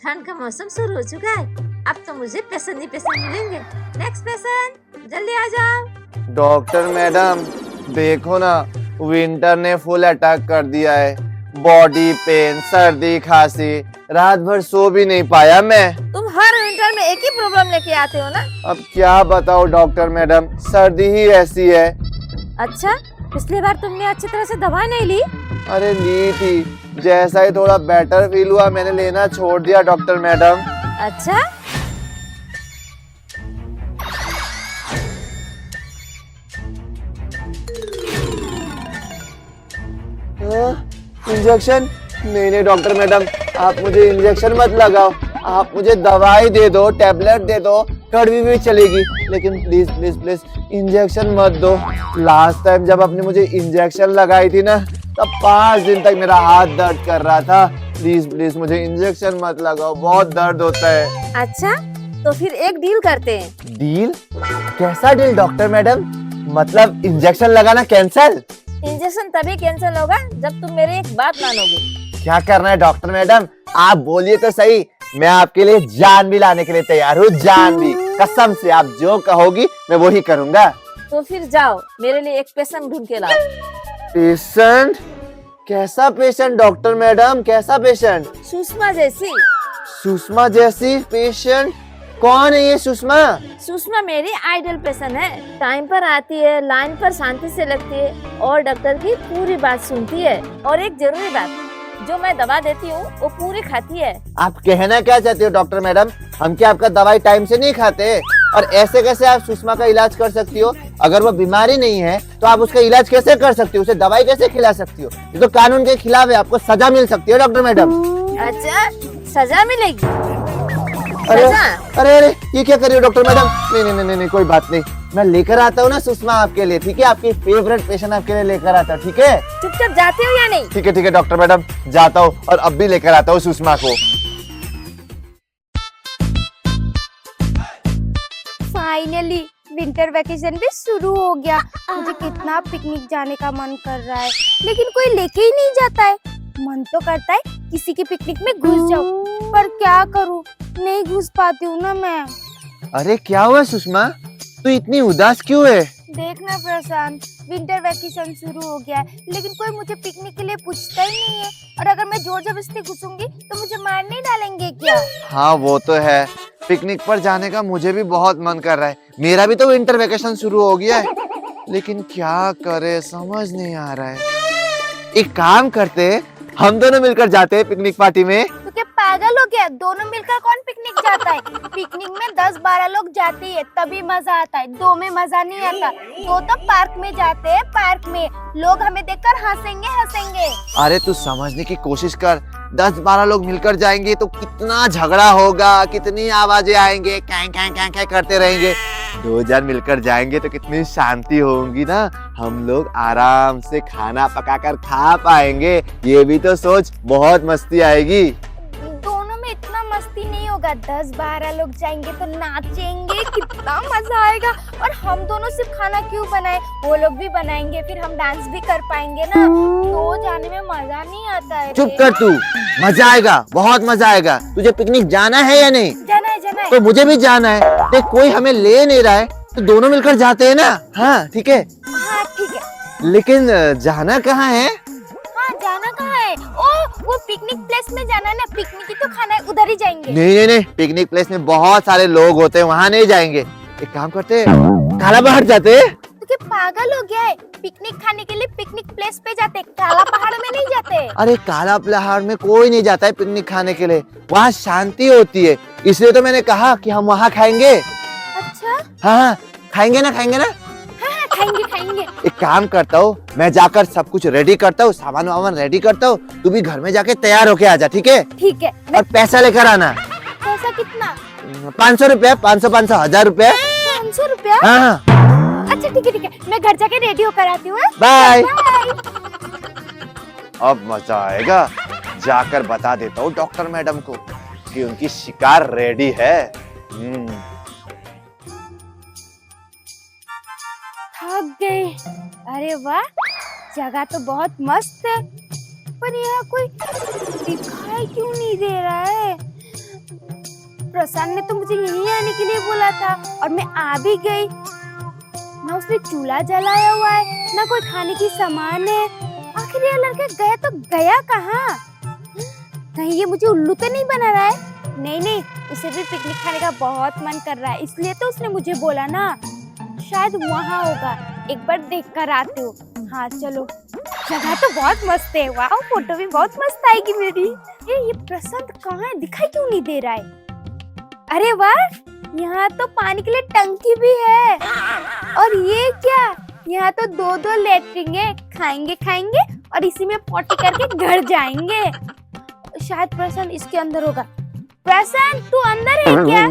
ठंड का मौसम शुरू हो चुका है, अब तो मुझे पेशेंट ही पेशेंट मिलेंगे। नेक्स्ट पेशेंट, जल्दी आ जाओ। डॉक्टर मैडम देखो ना, विंटर ने फुल अटैक कर दिया है। बॉडी पेन, सर्दी, खांसी, रात भर सो भी नहीं पाया मैं। तुम हर विंटर में एक ही प्रॉब्लम लेके आते हो ना। अब क्या बताओ डॉक्टर मैडम, सर्दी ही ऐसी है। अच्छा, पिछली बार तुमने अच्छी तरह से दवाई नहीं ली? अरे ली थी, जैसा ही थोड़ा बेटर फील हुआ मैंने लेना छोड़ दिया डॉक्टर मैडम। अच्छा, इंजेक्शन? नहीं नहीं डॉक्टर मैडम, आप मुझे इंजेक्शन मत लगाओ, आप मुझे दवाई दे दो, टैबलेट दे दो, कड़वी भी चलेगी, लेकिन प्लीज प्लीज प्लीज इंजेक्शन मत दो। लास्ट टाइम जब आपने मुझे इंजेक्शन लगाई थी ना, तब 5 दिन तक मेरा हाथ दर्द कर रहा था। प्लीज प्लीज मुझे इंजेक्शन मत लगाओ, बहुत दर्द होता है। अच्छा तो फिर एक डील करते हैं। डील? कैसा डील डॉक्टर मैडम? मतलब इंजेक्शन लगाना कैंसल? इंजेक्शन तभी कैंसिल होगा जब तुम मेरी एक बात मानोगे। क्या करना है डॉक्टर मैडम, आप बोलिए तो सही। मैं आपके लिए जान भी लाने के लिए तैयार हूँ, जान भी, कसम से। आप जो कहोगी मैं वही करूँगा। तो फिर जाओ, मेरे लिए एक पेशेंट ढूंढ के लाओ। पेशेंट? कैसा पेशेंट डॉक्टर मैडम, कैसा पेशेंट? सुषमा जैसी। सुषमा जैसी पेशेंट? कौन है ये सुषमा? सुषमा मेरी आइडियल पेशेंट है। टाइम पर आती है, लाइन पर शांति से लगती है और डॉक्टर की पूरी बात सुनती है। और एक जरूरी बात, जो मैं दवा देती हूँ वो पूरी खाती है। आप कहना क्या चाहते हो डॉक्टर मैडम? हम क्या आपका दवाई टाइम से नहीं खाते? और ऐसे कैसे आप सुषमा का इलाज कर सकती हो? अगर वो बीमारी नहीं है तो आप उसका इलाज कैसे कर सकती हो? उसे दवाई कैसे खिला सकती हो? ये तो कानून के खिलाफ है, आपको सजा मिल सकती है डॉक्टर मैडम। अच्छा, सजा मिलेगी? अरे सजा? अरे अरे, ये क्या कर रही हो डॉक्टर मैडम? नहीं नहीं नहीं नहीं, कोई बात नहीं, मैं लेकर आता हूँ ना सुषमा आपके लिए, ठीक है? आपकी फेवरेट पेशेंट आपके लिए लेकर आता हूँ, ठीक है? चुपचाप जाते हो या नहीं? ठीक है डॉक्टर मैडम, जाता हूँ और अब भी लेकर आता हूँ सुषमा को। फाइनली विंटर वेकेशन भी शुरू हो गया। मुझे कितना पिकनिक जाने का मन कर रहा है, लेकिन कोई लेके ही नहीं जाता है। मन तो करता है किसी की पिकनिक में घुस जाऊं, पर क्या करूं, नहीं घुस पाती हूँ ना मैं। अरे क्या हुआ सुषमा, तू इतनी उदास क्यों है? देखना प्रशांत, विंटर वेकेशन शुरू हो गया है, लेकिन कोई मुझे पिकनिक के लिए पूछता ही नहीं है। और अगर मैं जोर जबरदस्ती घुसूंगी तो मुझे मार नहीं डालेंगे क्या? हाँ वो तो है, पिकनिक पर जाने का मुझे भी बहुत मन कर रहा है। मेरा भी तो विंटर वेकेशन शुरू हो गया है, लेकिन क्या करे समझ नहीं आ रहा है। एक काम करते, हम दोनों मिलकर जाते हैं पिकनिक पार्टी में। तो क्या पागल हो गया? दोनों मिलकर कौन पिकनिक जाता है? पिकनिक में 10-12 लोग जाते हैं तभी मजा आता है, दो में मजा नहीं आता। दो तो पार्क में जाते हैं, पार्क में लोग हमें देखकर हंसेंगे। अरे तू समझने की कोशिश कर, 10-12 लोग मिलकर जाएंगे तो कितना झगड़ा होगा, कितनी आवाजें आएंगे, कैं कैं कैं कैं करते रहेंगे। 2 जन मिलकर जाएंगे तो कितनी शांति होगी ना, हम लोग आराम से खाना पकाकर खा पाएंगे। ये भी तो सोच, बहुत मस्ती आएगी। दोनों में इतना मस्ती नहीं होगा, 10-12 लोग जाएंगे तो नाचेंगे, कितना मजा आएगा। और हम दोनों सिर्फ खाना क्यों बनाए, वो लोग भी बनाएंगे, फिर हम डांस भी कर पाएंगे ना। तो जाने में मजा नहीं आता है। चुप कर तू, मजा आएगा, बहुत मजा आएगा। तुझे पिकनिक जाना है या नहीं? जाना है। तो मुझे भी जाना है। देख कोई हमें ले नहीं रहा है तो दोनों मिलकर जाते हैं ना। हाँ ठीक है। हाँ ठीक है। लेकिन जाना कहाँ है? हाँ जाना कहाँ है? वो पिकनिक प्लेस में जाना है ना, पिकनिक ही तो खाना है, उधर ही जाएंगे। नहीं, पिकनिक प्लेस में बहुत सारे लोग होते हैं, वहाँ नहीं जाएंगे। एक काम करते हैं, काला पहाड़ जाते हैं। तो क्या पागल हो गया है? पिकनिक खाने के लिए पिकनिक प्लेस पे जाते, काला पहाड़ में नहीं जाते। अरे काला पहाड़ में कोई नहीं जाता है पिकनिक खाने के लिए, वहाँ शांति होती है, इसलिए तो मैंने कहा कि हम वहाँ खाएंगे। अच्छा हाँ खाएंगे ना। हाँ खाएंगे। एक काम करता हूँ, मैं जाकर सब कुछ रेडी करता हूँ, सामान वामान रेडी करता हूँ, तू भी घर में जाके तैयार होके आजा, ठीक है? ठीक है। और पैसा लेकर आना। पैसा कितना? 500 रुपया, 500 1000 रुपया। 500 रुपया? हाँ। अच्छा ठीक है, मैं घर जाके रेडी होकर आती हूँ। बाय। अब मजा आएगा, जाकर बता देता हूँ डॉक्टर मैडम को कि उनकी शिकार रेडी है। थक गए। अरे वाह, जगह तो बहुत मस्त है, पर यहाँ कोई दिखाई क्यों नहीं दे रहा है? प्रशांत ने तो मुझे यहीं आने के लिए बोला था और मैं आ भी गई। ना उसने चूल्हा जलाया हुआ है, ना कोई खाने की सामान है। आखिर ये लड़का गया तो गया कहाँ? कहीं ये मुझे उल्लू तो नहीं बना रहा है? नहीं, उसे भी पिकनिक खाने का बहुत मन कर रहा है, इसलिए तो उसने मुझे बोला ना। शायद वहाँ होगा, एक बार देख कर आती हूँ। हाँ चलो, जगह तो बहुत मस्त है। वाह, फोटो भी बहुत मस्त आएगी मेरी। ये प्रशांत कहाँ है? दिखाई क्यों नहीं दे रहा है? अरे वाह, यहाँ तो पानी के लिए टंकी भी है। और ये क्या? यहाँ तो 2-2 लेटरिन है। खाएंगे और इसी में पॉटी करके घर जाएंगे। शायद प्रशांत इसके अंदर होगा। प्रशांत, तू अंदर है क्या?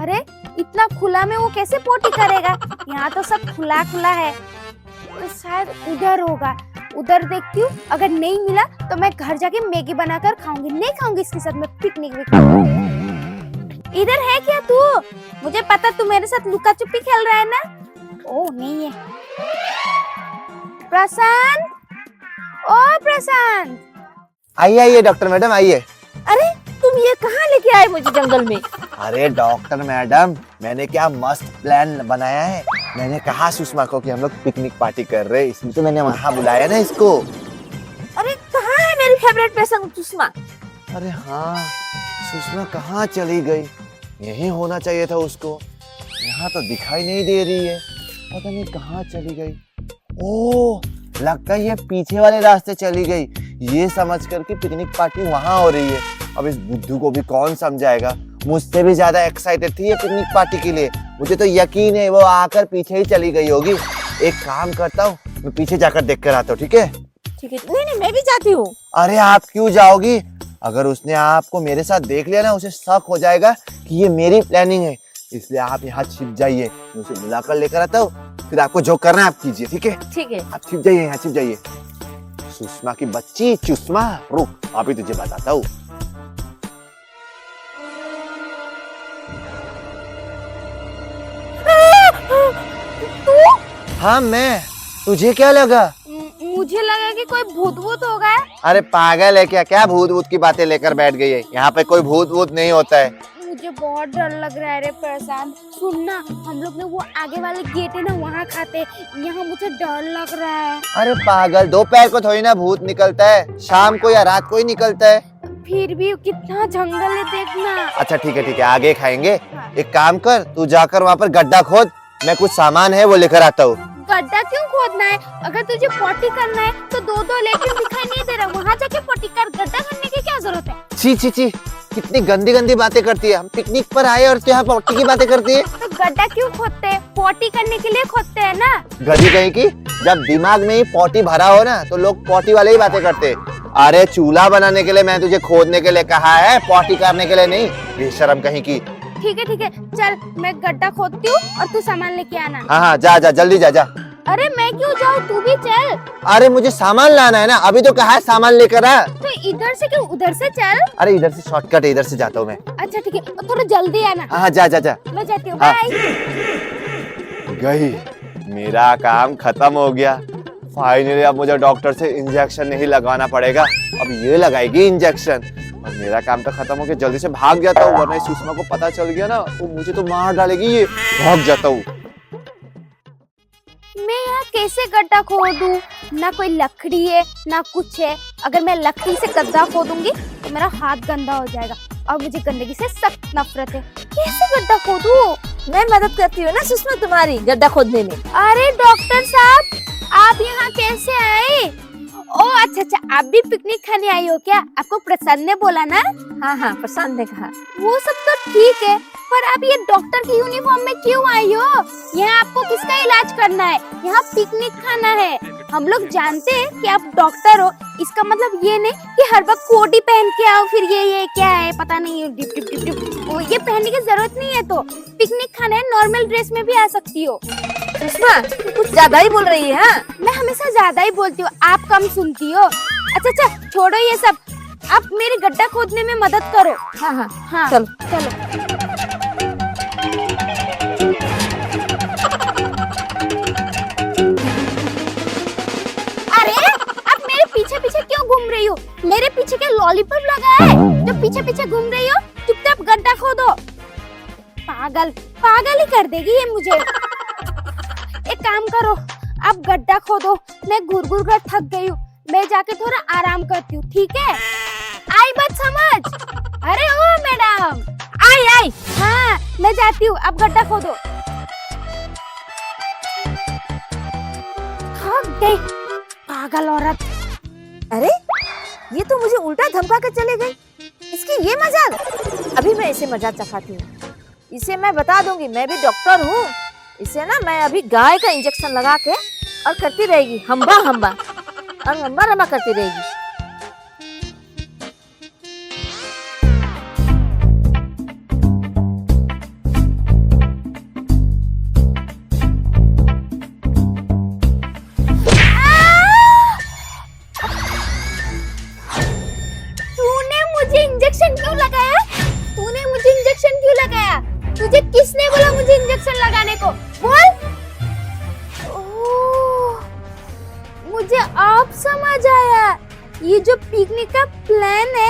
अरे इतना खुला में वो कैसे पोटी करेगा? यहाँ तो सब खुला है। तो शायद उधर होगा, उधर देखती हूँ। अगर नहीं मिला तो मैं घर जाके मैगी बनाकर खाऊंगी। नहीं खाऊंगी इसके साथ, मैं पिकनिक भी खाऊंगी। इधर है क्या तू? मुझे पता तू मेरे साथ लुका छुपी खेल रहा है ना। ओ नहीं है। प्रशांत, ओ प्रशांत। आइए डॉक्टर मैडम, आइए। अरे तुम ये कहाँ लेके आए मुझे जंगल में? अरे डॉक्टर मैडम, मैंने क्या मस्त प्लान बनाया है। मैंने कहा सुषमा को कि हम लोग पिकनिक पार्टी कर रहे हैं, इसलिए तो मैंने वहाँ बुलाया ना इसको। अरे कहाँ है मेरी फेवरेट पेशेंट सुषमा? अरे हाँ, सुषमा कहाँ चली गई? यहीं होना चाहिए था उसको। यहाँ तो दिखाई नहीं दे रही है, पता नहीं कहाँ चली गई। ओह, लगता है ये पीछे वाले रास्ते चली गई। ये समझ कर कि पिकनिक पार्टी वहाँ हो रही है। अब इस बुद्धू को भी कौन समझाएगा? मुझसे भी ज्यादा एक्साइटेड थी ये पिकनिक पार्टी के लिए। मुझे तो यकीन है वो आकर पीछे ही चली गई होगी। एक काम करता हूँ, मैं पीछे जाकर देख कर आता हूँ। ठीक है? ठीक है। नहीं, मैं भी जाती हूँ। अरे आप क्यों जाओगी? अगर उसने आपको मेरे साथ देख लिया ना, उसे शक हो जाएगा कि ये मेरी प्लानिंग है। इसलिए आप यहाँ छिप जाइए, मैं उसे बुलाकर लेकर आता हूँ। फिर आपको जो करना है आप कीजिए। ठीक है? ठीक है। आप छिप जाइए, यहाँ छिप जाइए। सुषमा की बच्ची चुष्मा, रुक अभी तुझे बताता हूँ। तू? हाँ मैं। तुझे क्या लगा? मुझे लगा कि कोई भूत होगा। अरे पागल है क्या? क्या भूत की बातें लेकर बैठ गई है? यहाँ पे कोई भूत नहीं होता है। मुझे बहुत डर लग रहा है रे प्रशांत। सुनना, हम लोग ने वो आगे वाले गेट है ना, वहाँ खाते। यहाँ मुझे डर लग रहा है। अरे पागल, दोपहर को थोड़ी ना भूत निकलता है, शाम को या रात को ही निकलता है। फिर भी कितना जंगल है देखना। अच्छा ठीक है, आगे खाएंगे। एक काम कर, तू जाकर वहाँ पर गड्ढा खोद, मैं कुछ सामान है वो लेकर आता हूँ। गड्ढा क्यों खोदना है? अगर तुझे पॉटी करना है तो 2-2 लेटरिन दिखाई नहीं दे रहा, वहाँ जाके पॉटी कर। गड्ढा करने की क्या जरूरत है? छी, कितनी गंदी बातें करती है। हम पिकनिक पर आए और यहाँ पॉटी की बातें करती है। तो गड्ढा क्यों खोदते हैं? पॉटी करने के लिए खोदते हैं ना। गधी कहीं की, जब दिमाग में ही पॉटी भरा हो ना तो लोग पॉटी वाले ही बातें करते हैं। अरे चूल्हा बनाने के लिए मैं तुझे खोदने के लिए कहा है, पॉटी करने के लिए नहीं। बेशरम कहीं की। ठीक है, चल मैं गड्ढा खोदती हूँ और तू सामान लेके आना। हाँ, जा जल्दी जा। अरे मैं क्यों जाऊँ, तू भी चल। अरे मुझे सामान लाना है ना, अभी तो कहा है सामान लेकर आ। तो इधर से क्यों, उधर से चल। अरे इधर से शॉर्टकट है, इधर से जाता हूँ मैं। अच्छा ठीक है, थोड़ा जल्दी आना। हाँ, जा। मैं जाती हूँ, हाँ। बाय। गई, मेरा काम खत्म हो गया। फाइनली अब मुझे डॉक्टर से इंजेक्शन नहीं लगाना पड़ेगा, अब ये लगाएगी इंजेक्शन और मेरा काम तो खत्म हो गया। जल्दी से भाग जाता हूँ, वरना सुषमा को पता चल गया ना वो मुझे तो मार डालेगी। ये भाग जाता हूँ। मैं यहाँ कैसे गड्ढा खोदूं? ना कोई लकड़ी है ना कुछ है। अगर मैं लकड़ी से गड्ढा खोदूंगी तो मेरा हाथ गंदा हो जाएगा और मुझे गंदगी से सख्त नफरत है। कैसे गड्ढा खोदूं? मैं मदद करती हूँ ना सुषमा तुम्हारी गड्ढा खोदने में। अरे डॉक्टर साहब, आप यहाँ कैसे आए? ओ अच्छा, आप भी पिकनिक खाने आई हो क्या? आपको प्रशांत ने बोला ना? हाँ, प्रशांत ने कहा। वो सब तो ठीक है, पर आप ये डॉक्टर की यूनिफॉर्म में क्यों आई हो? यहाँ आपको किसका इलाज करना है? यहाँ पिकनिक खाना है। हम लोग जानते हैं कि आप डॉक्टर हो, इसका मतलब ये नहीं कि हर वक्त कोट ही पहन के आओ। फिर ये क्या है पता नहीं, डिप ये पहनने की जरूरत नहीं है। तो पिकनिक खाना है, नॉर्मल ड्रेस में भी आ सकती हो। सुषमा कुछ ज्यादा ही बोल रही है। हाँ, मैं हमेशा ज्यादा ही बोलती हूँ, आप कम सुनती हो। अच्छा, छोड़ो ये सब, आप मेरे गड्ढा खोदने में मदद करो। हाँ, चलो। अरे आप मेरे पीछे क्यों घूम रही हो? मेरे पीछे क्या लॉलीपॉप लगा है जो पीछे घूम रही हो? चुपचाप गड्ढा खोदो। पागल पागल ही कर देगी ये मुझे। एक काम करो, अब गड्ढा खोदो, मैं घुर घुर कर थक गई हूँ, मैं जाके थोड़ा आराम करती हूँ, ठीक है? आई बात समझ? अरे ओ मैडम, आई आई। हाँ मैं जाती हूँ, अब गड्ढा खोदो। थक गई पागल औरत। अरे ये तो मुझे उल्टा धमका के चले गई। इसकी ये मजाक। अभी मैं इसे मजाक चखाती हूँ। इसे मैं बता दूंगी मैं भी डॉक्टर हूँ। इसे ना मैं अभी गाय का इंजेक्शन लगा के और करती रहेगी हम्बा हम्बा और हम्बा हम्बा करती रहेगी। तूने मुझे इंजेक्शन क्यों लगाया? तूने मुझे इंजेक्शन क्यों लगाया? तुझे किसने बोला मुझे इंजेक्शन लगाने को? बोल। ओह, मुझे अब समझ आया। ये जो पिकनिक का प्लान है,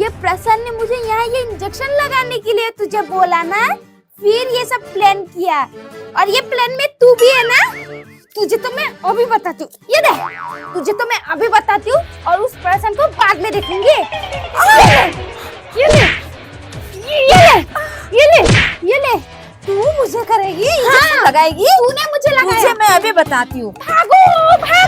ये प्रसन्न ने मुझे यहाँ ये इंजेक्शन लगाने के लिए तुझे बोला ना, फिर ये सब प्लान किया। और ये प्लान में तू भी है ना? तुझे तो मैं अभी बताती हूँ, ये देख, तुझे तो मैं अभी बताती हूँ और उस पर्सन को बाद में देखेंगे। ये ले, ये ले, तू मुझे करेगी, हाँ, लगाएगी। तूने मुझे लगाया। तुझे मैं अभी बताती हूँ। भागो, भागो।